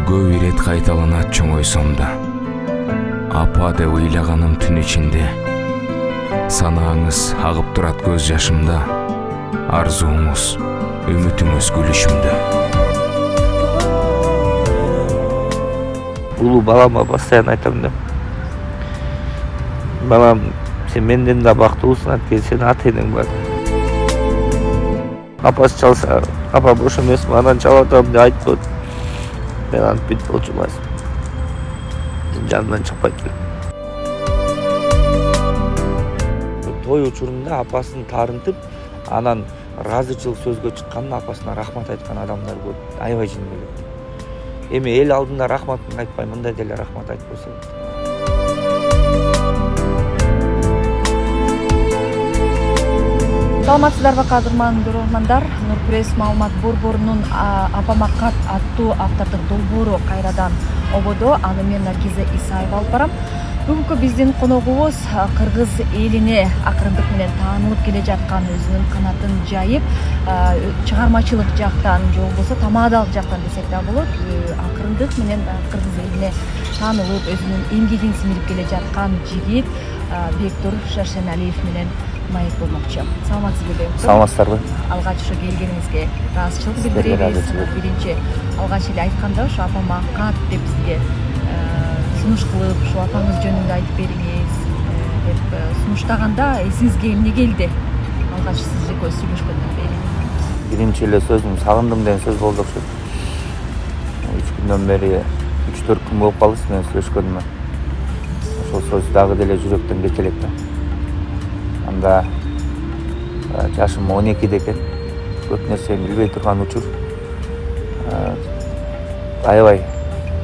Көп ирет кайталанат чоңойсом да, апа деп ыйлаганым түн ичинде, санааңыз агып турат көз жашымда, арзуңуз, үмүтүңүз күлүшүмдө. Улуу балама постоянно айтам да. Балам, сен менден да бактылуусуң, анткени сенин ата энең бар. Апасы чалса, апа бош эмесмин, анан чалып атам деп айтпот. Мен антип бүйтүп болчу эмесмин. Жанынан чыкпайт элем. Той учурунда апасын таарынтып, анан ыраазычылык сөзгө чыкканына апасына рахмат айткан адамдар көп, аябай жин келет. Эми эл алдында рахматын айтпай, мындай деле рахмат айтып койсо. Саламатсыздарбы кадырман көрөрмандар, Нурпресс маалымат борборунун Апама кат аттуу автордук долбоору кайрадан ободо. Аны мен Наргиза Исаева алып барам. Бүгүнкү биздин коногубуз кыргыз элине акырындык менен таанылып келе жаткан, өзүнүн канатын жайып, чыгармачылык жактан же болбосо тамадалык жактан десек да болот, акырындык менен кыргыз элине таанылып, өзүнүн эмгегин сиңирип келе жаткан жигит Бектур Шаршеналиев менен маек болмокчу. Саламатсызбы Бектур? Саламатсыздарбы? Алгач ошо келгениңизге ыраазычылык билдиребиз. Биринчи алгач эле айтканда ошо Апама кат деп сизге сунуш кылып, ушу апаңыз жөнүндө айтып бериңиз деп сунуштаганда эсиңизге эмне келди? Алгач сиз экөөбүз сүйлөшкөндөн бери. Биринчи эле сөзүм сагындым деген сөз болду окшойт. 3 күндөн бери 3-4 күн болуп калды менен сүйлөшкөнүмө. Ошол сөз дагы деле жүрөктөн кете элек да. Анда жашым 12 экен. Көп нерсени билбей турган учур. Аябай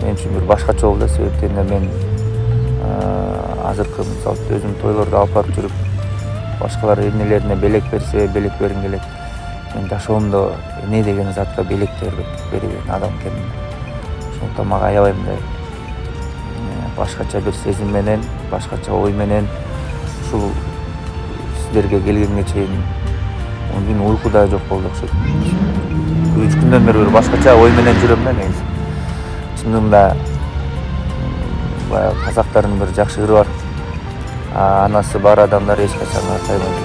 мен үчүн бир башкача болду, себептен мен азыркы мисалы өзүм тойлорду алып барып жүрүп, башкалар энелерине белек берсе, белек бергим келет. Мен жашоомдо эне деген затка белек берген адам экенмин. Ошондуктан мага аябай мындай башкача бир сезим менен, башкача ой менен ушул сиздерге келгенге чейин мен уйкуда жок болду окшойт. 3 күндөн бери бир башкача ой менен жүрөм да негизи. Чындыгында казактардын бир жакшы ыры бар. Анасы бар адамдар эч качан картаймайт.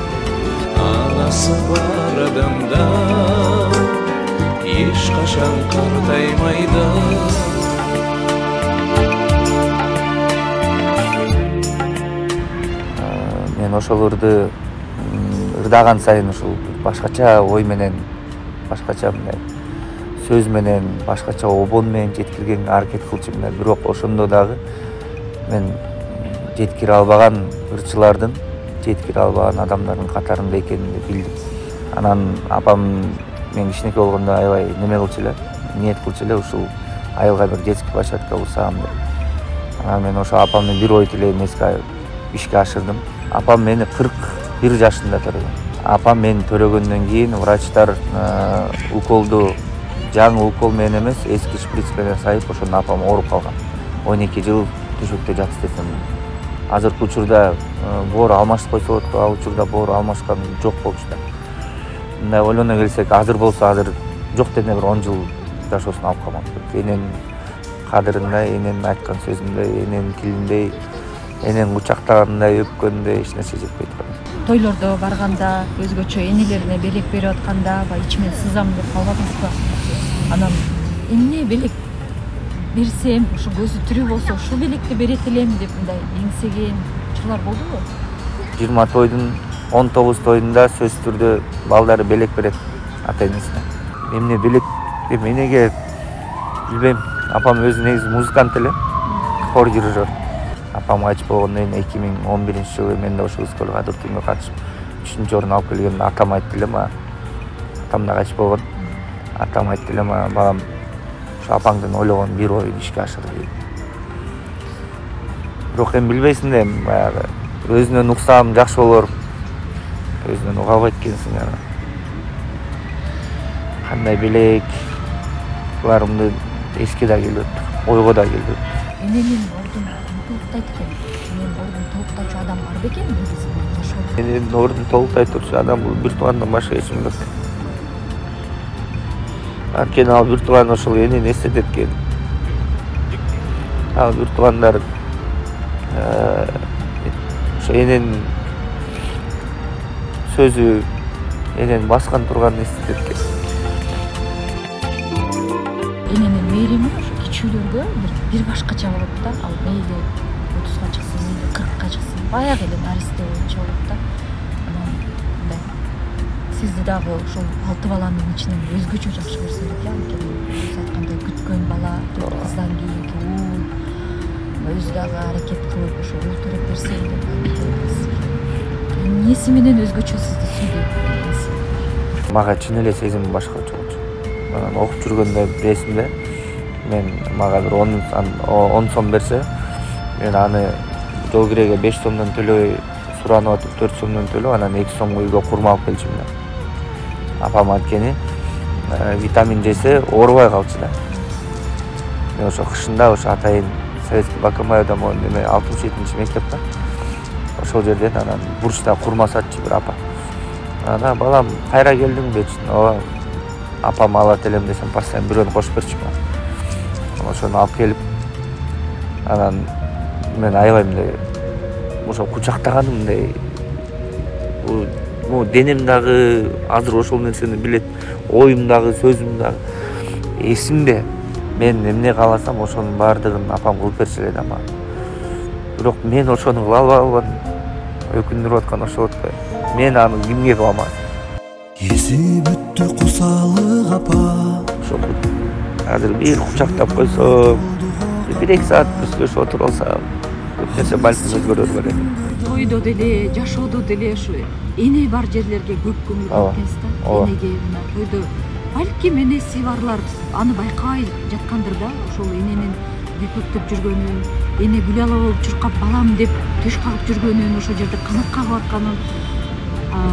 Анасы бар адамдар эч качан картаймайды. Мен ошол ырды ырдаган сайын ушул башкача ой менен, башкача мындай сөз менен, башкача обон менен жеткиргенге аракет кылчумун да. Бирок ошондо дагы мен жеткире албаган ырчылардын, жеткире албаган адамдардын катарында экенимди билдим. Анан апам мен кичинекей болгондо аябай неме кылчу эле, ниет кылчу эле ушул айылга бир детский площадка курсам деп. Анан мен ошо апамдын бир ой тилегин ишке ашырдым. Апам мени 41 жашында төрөгөн. Апам мени төрөгөндөн кийин врачтар уколду жаңы укол менен эмес, эски шприц менен сайып, ошондо апам ооруп калган. 12 жыл төшөктө жатты десем. Азыркы учурда боор алмашып койсо болот, ал учурда боор алмашкан жок болчу да. Мындай ойлоно келсек, азыр болсо азыр жок дене бир 10 жыл жашоосун алып калмак. Эненин кадырындай, эненин айткан сөзүндөй, эненин тилиндей, эненин кучактагандай, өпкөндөй эч нерсе жетпей турат. Тойлордо барганда, өзгөчө энелерине белек берип атканда, ичимен сызам деп калбадыңызбы? Анан эмне белек берсем, ушу көзү тирүү болсо, ушул белекти берет элем деп мындай эңсеген учурлар болдубу? 20 тойдун 19 тойунда сөзсүз түрдө балдары белек берет ата энесине. Эмне белек деп энеге билбейм. Апам өзү негизи музыкант эле, хор дирижер. Апам кайтып болгондон кийин 2011-жылы мен да ошол республика турнирге катышып 3-чү орун алып келгенде атам айтты эле мага. Атам да кайтып болгон. Атам айтты эле мага, балам, ошо апаңдын ойлогон бир оюн ишке ашыр дейт. Бирок эми билбейсиң да, баягы өзүнөн уксам жакшы болор. Өзүнөн уга албайт экенсиң. Кандай белек буларымды эске да келип өттү, ойго да келип өттү. Эненин ордун толуктайт экен. Эненин ордун толуктоочу адам бар бекен негизи жашоодо? Эненин ордун толуктай турчу адам бул бир туугандан башка эч ким жок. Анткени ал бир тууган ошол энени эстетет экен. ал бир туугандар ошо эненин сөзү эненин баскан турганын эстетет экен. Эненин мээрими ошо кичүүлөргө бир башкача болот да. Ал мейли 30га чыксын, мейли 40га чыксын, баягы эле наристе боюнча болот да. Анан мындай сизди дагы ошол 6 баланын ичинен өзгөчө жакшы көрсө элек, анткени сиз айткандай күткөн бала, кыздан кийинки уул, өзү дагы аракет кылып ошо өлтүрүп берсе элек. Эмнеси менен өзгөчө сизди сүйдү? Мага чын эле сезим башкача болчу. Анан окуп жүргөндө бир эсимде, мен мага бир 10 сом берсе, мен аны жол киреге 5 сомдон төлөбөй суранып атып 4 сомдон төлөп, анан 2 сомго үйгө курма алып келчүмүн да. Апам анткени витамин жесе оорубай калчу да. Мен ошо кышында ошо атайын Советский Бакамаевда могу неме 67-чи мектеп бар. Ошол жерден анан бурчта курма сатчу бир апа. Анан балам кайра келдиң дейчү. Ооба. Апам алат элем десем, постоянно бирөөнү кошуп берчү мага. Ошону алып келип, анан мен аябай мындай ошо кучактаганым мындай денем дагы азыр ошол нерсени билет, оюм дагы, сөзүм дагы эсимде. Мен эмне кааласам ошонун баардыгын апам кылып берчү эле да мага. Бирок мен ошону кыла албадым. Өкүндүрүп аткан ошол да. Мен аны кимге кыламан? Эси бүттү кусалык апа. Ошол азыр бир кучактап койсом, 1-2 саат сүйлөшүп отуруп алсам, көп нерсе балким өзгөрөр белем. Тойдо деле, жашоодо деле ушу эне бар жерлерге көп көңүл бурат экенсиз да. Энеге мына тойдо балким энеси барлар аны байкабай жаткандыр да. Ошол эненин бүпүктөп жүргөнүн, эне гүлала болуп чуркап балам деп түш кагып жүргөнүн, ошол жерде канат кагып атканын,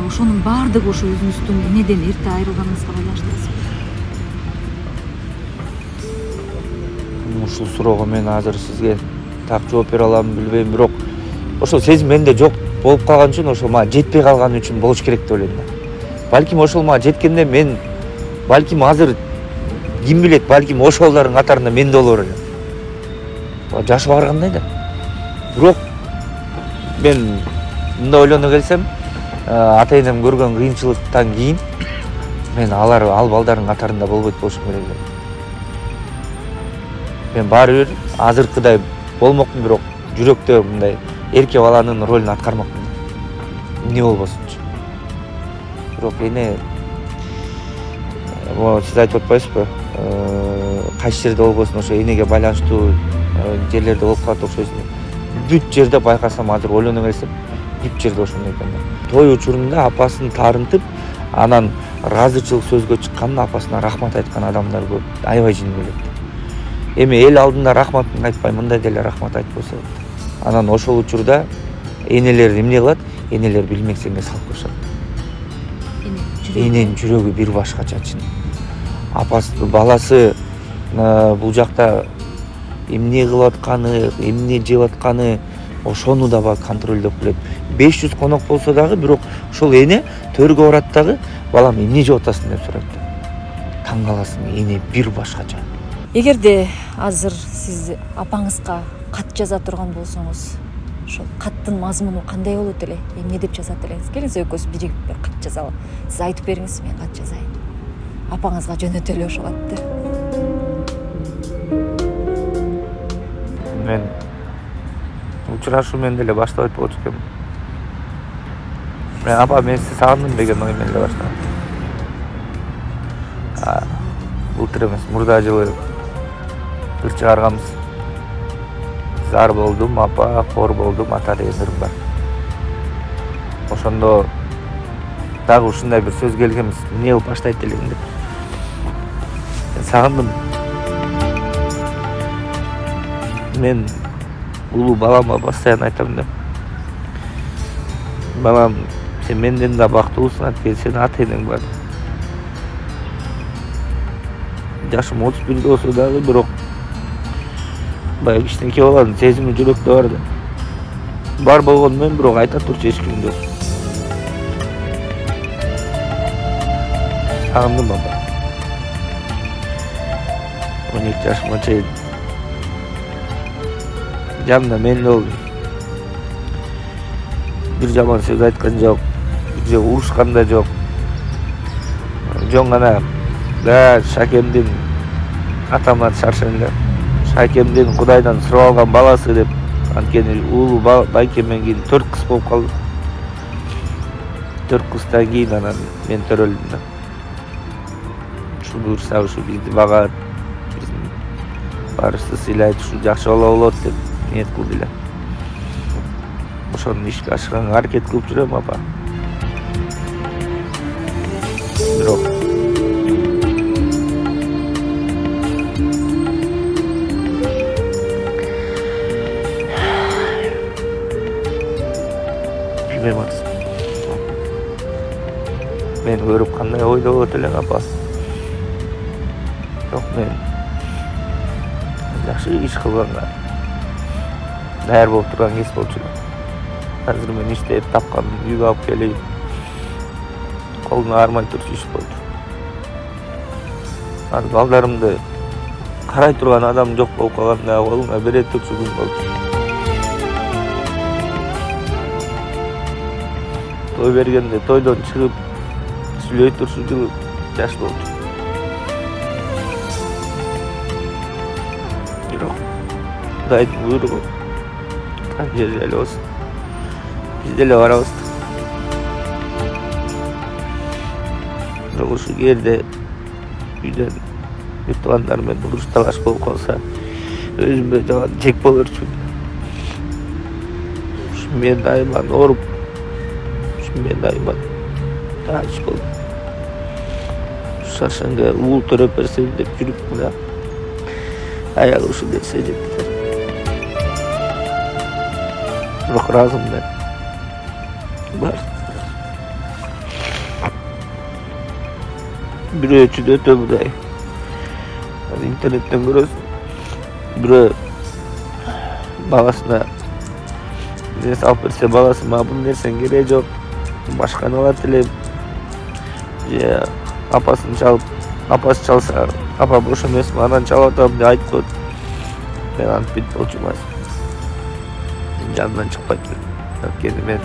ошонун баардыгы ошо өзүңүздүн энеден эрте айрылганыңызга байланыштуу. Ушул суроого мен азыр сизге так жооп бере аламын билбейм, бирок ошол сезим менде жок болуп калган үчүн, ошол мага жетпей калган үчүн болуш керек деп ойлойм да. Балким ошол мага жеткенде мен балким азыр ким билет, балким ошолордун катарында мен да болор элем. Жашы баргандай да. Бирок мен мындай ойлоно келсем, ата-энем көргөн кыйынчылыктан кийин мен ал балдардын катарында болбойт болушум керек элем. Мен баары бир азыркыдай болмокмун, бирок жүрөктө мындай эрке баланын ролун аткармакмын. Эмне болбосунчу. Бирок эне сиз айтып атпайсызбы? Кайсы жерде болбосун ошо энеге байланыштуу жерлерде болуп калат окшойсуң. Бүт жерде байкасам азыр ойлоно келсем, бүт жерде ошондой экен да. Той учурунда апасын таарынтып, анан ыраазычылык сөзгө чыкканын, апасына рахмат айткан адамдар көп, аябай жин келет. Эми эл алдында рахматын айтпай, мындай деле рахмат айтып койсо. Анан ошол учурда энелер эмне кылат? Энелер билмексенге салып коюшат. Эненин жүрөгү бир башкача чын. Апасы, баласы бул жакта эмне кылып атканы, эмне жеп атканы, ошону да баг контролдоп билет. 500 конок болсо дагы, бирок ошол эне төргө барат дагы, балам эмне жеп атасың деп сурайт. Таң каласың, эне бир башкача. Эгерде азыр сиз апаңызга кат жаза турган болсоңуз, ошол каттын мазмуну кандай болот эле? Эмне деп жазат элеңиз? Келиңиз экөөбүз биригип бир кат жазалы. Сиз айтып бериңиз, мен кат жазайын. Апаңызга жөнөтөлү ошол катты. Мен учурашуу менен деле баштап айтып болчу экенмин. Мен апа, мен сизди сагындым деген ой менен эле баштагам. Былтыр эмес, мурда жылы ыр чыгарганбыз. Зар болдум, апа, кор болдум, ата деген ырым бар. Ошондо дагы ушундай бир сөз келгенбиз, эмне кылып баштайт элең деп. Мен сагындым. Мен улуу балама постоянно айтам да. Балам, сен менден да бактылуусуң, анткени сенин ата-энең бар. Жашым 31 болсо дагы, бирок баягы кичинекей баланын сезими жүрөктө бар да. Бар болгону менен, бирок айта турчу эч ким жок. Сагындым апа. 12 жашыма чейин жанымда мен болду. Бир жаман сөз айткан жок, бир жолу урушкан да жок. Жөн гана Шакемдин атамат шаршын эле. Шакемдин Кудайдан сурап алган баласы деп, анткени уулу байкемден кийин 4 кыз болуп калды. 4 кыздан кийин анан мен төрөлдүм да. Ушу буюрса ушу бизди багат, биздин барыбызды сыйлайт, ушу жакшы болот деп ниет кылды эле. Ошону ишке ашырганга аракет кылып жүрөм, апа. Бирок мен көрүп кандай ойдо болот элең, апа. Жок, мен жакшы иш кылганга даяр болуп турган кез болчу элем. Азыр мен иштеп тапкан үйгө алып келип, колуна армай турчу иш болду. Азыр балдарымды карай турган адам жок болуп калганда колуна бере турчу күн болду. Той бергенде тойдон чыгып сүйлөй турчу жылы жаш болду. Бирок Кудайдын буйругу жер эле болсун. Биз деле барабыз. Бирок ушу жерде үйдөн туугандар менен уруш талаш болуп калса, өзүмө жаган жек болурчу. Ушу мен дайыма ооруп, мен дайыма тач болдум. Шашынга уул төрөп берсем деп жүрүп мына аягы ушу нерсе жетти. Бирок ыраазымын мен. Бар. Бирөө өчүн өтө мындай. Интернеттен көрөсүң. Бирөө баласына нерсе алып берсе, баласы мага бул нерсенин кереги жок, башканы алат элем. Же апасын чалып, апасы чалса, апа бош эмесми, анан чалып атам деп айтып коет. Мен антип бүйтүп болчу эмес. Жанымдан чыкпайт. Анткени мен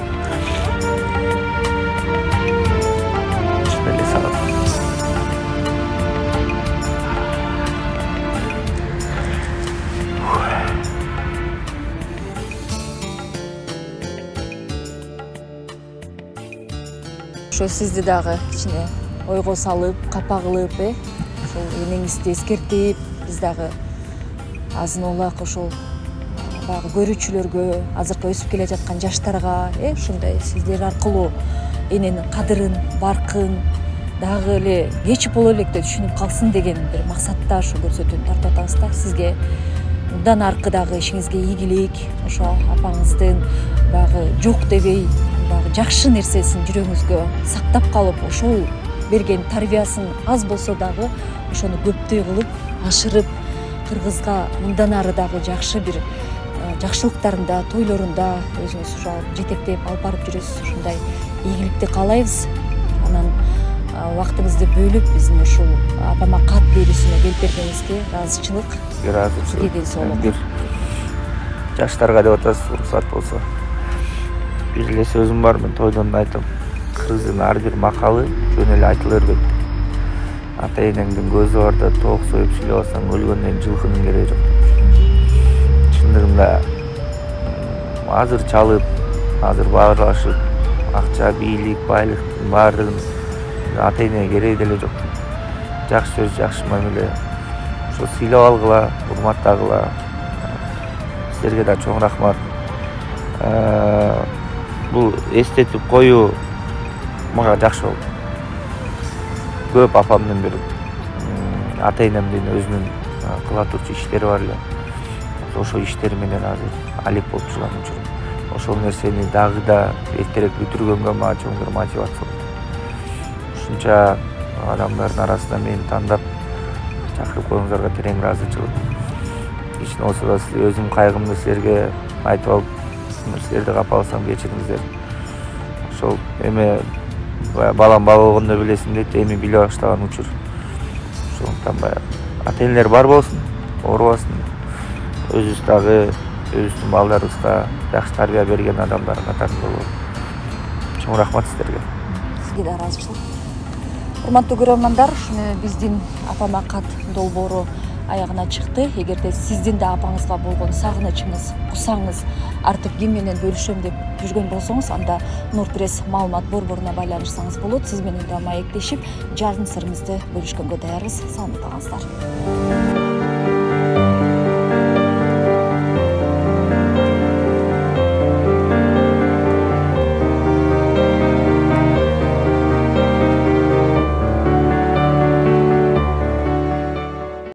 ошо сизди дагы кичине ойго салып, капа кылып, ошол энеңизди эскертип, биз дагы азын-аулак ошол баягы көрүүчүлөргө, азыркы өсүп келе жаткан жаштарга, ушундай сиздер аркылуу эненин кадырын, баркын дагы эле кечип боло электе түшүнүп калсын деген бир максатта ошо көрсөтүүнү тартып атабыз да. Сизге мындан аркы дагы ишиңизге ийгилик, ошо апаңыздын баягы жок дебей, баягы жакшы нерсесин жүрөгүңүзгө сактап калып, ошол берген тарбиясын аз болсо дагы ошону көптөй кылып, ашырып, кыргызга мындан ары дагы жакшы бир жакшылыктарында, тойлорунда өзүңүз ошо жетектеп алып барып жүрөсүз. Ушундай ийгиликти каалайбыз. Анан убактыңызды бөлүп биздин ушул апама кат берүүсүнө келип бергениңизге ыраазычылык. Сизге денсаулык. Жаштарга деп атасыз, уруксат болсо. Бир эле сөзүм бар, мен тойдон айтам. Кыргыздын ар бир макалы жөн эле айтыла бербейт. Ата энеңдин көзү барда тоок союп сүйлөп алсаң, өлгөндөн жылкынын кереги жок. Чындыгында азыр чалып, азыр баарлашып, акча, бийлик, байлыктын баардыгын ата энеге кереги деле жок. Жакшы сөз, жакшы мамиле. Ошо сыйлап алгыла, урматтагыла. Силерге да чоң рахмат. Бул эстетип коюу мага жакшы болду. Көп апамдын бир ата энемдин өзүнүн кыла турчу иштери бар эле. Ошол иштери менен азыр алек болуп жүргөн үчүн ошол нерсени дагы да эртерээк бүтүргөнгө мага чоң бир мотивация болду. Ушунча адамдардын арасынан мени тандап чакырып коюңуздарга терең ыраазычылык. Кичине болсо да өзүмдүн кайгымды силерге айтып алып, силерди капа алсам кечириңиздер. Ошол эме балам бала болгондо билесиң дейт, эми биле баштаган учур. Ошондуктан баягы ата энелер бар болсун, оорубасын. Өзүбүз дагы өзүбүздүн балдарыбызга жакшы тарбия берген адамдар катарында болот. Чоң рахмат сиздерге. Сизге да ыраазычылык. Урматтуу көрөрмандар, биздин апама кат долбоору аягына чыкты. Эгерде сиздин да апаңызга болгон сагынычыңыз, кусаңыз артып ким менен бөлүшөм деп жүргөн болсоңуз, анда Нурпресс маалымат борборуна байланышсаңыз болот. Сиз менен да маектешип, жардын сырыңызды бөлүшкөнгө даярбыз. Саламат калыңыздар.